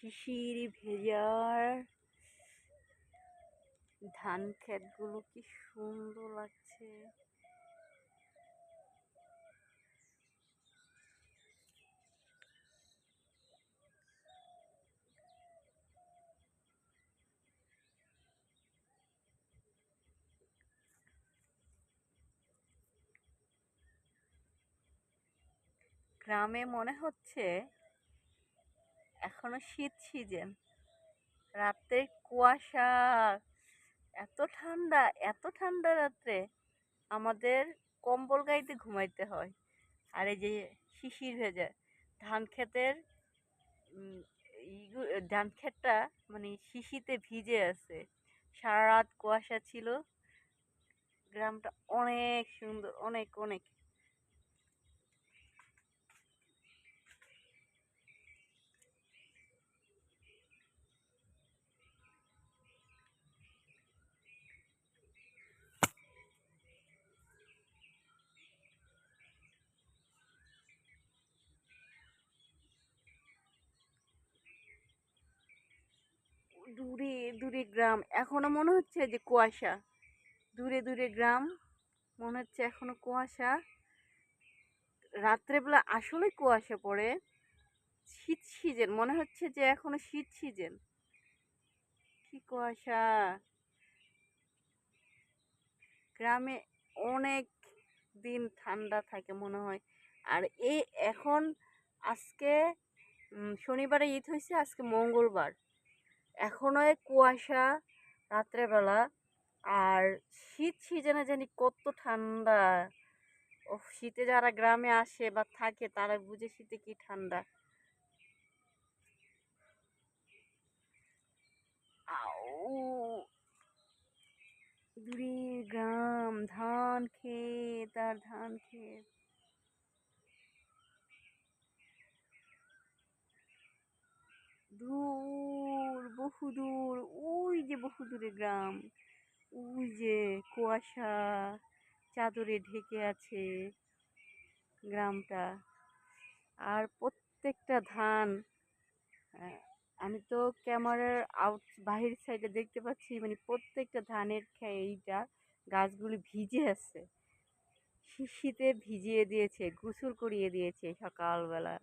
শিশির ভেজার ধান ক্ষেতগুলো কি সুন্দর লাগছে। গ্রামে মনে হচ্ছে এখনো শীত সিজন। রাতের কুয়াশা, এত ঠান্ডা রাত্রে আমাদের কম্বল গাইতে ঘুমাইতে হয়। আর এই যে শিশির ভেজা ধান ক্ষেতের উম, ধান ক্ষেতটা মানে শিশিতে ভিজে আছে। সারা রাত কুয়াশা ছিল। গ্রামটা অনেক সুন্দর, অনেক অনেক। দূরে দূরে গ্রাম, এখনো মনে হচ্ছে যে কুয়াশা। দূরে দূরে গ্রাম, মনে হচ্ছে এখনো কুয়াশা। রাত্রেবেলা আসলে কুয়াশা পড়ে। শীত সিজন, মনে হচ্ছে যে এখনো শীত সিজন। কি কুয়াশা! গ্রামে অনেক দিন ঠান্ডা থাকে মনে হয়। আর এই এখন আজকে শনিবারে ঈদ হয়েছে, আজকে মঙ্গলবার। এখনো এই কুয়াশা রাত্রেবেলা। আর শীত সিজনে জানি কত ঠান্ডা। ও, শীতে যারা গ্রামে আসে বা থাকে তারা বুঝে শীতে কি ঠান্ডা। আউ, দূরে গ্রাম, ধান ক্ষেত আর ধান ক্ষেত। দূর, বহুদূর, ওই যে বহুদূরে গ্রাম। ওই যে কুয়াশা চাদরে ঢেকে আছে গ্রামটা। আর প্রত্যেকটা ধান, আহ, আমি তো ক্যামেরার বাহির সাইডে দেখতে পাচ্ছি, মানে প্রত্যেকটা ধানের এইটা গাছগুলি ভিজে আছে। শিশিতে ভিজিয়ে দিয়েছে, গোসল করিয়ে দিয়েছে সকালবেলা।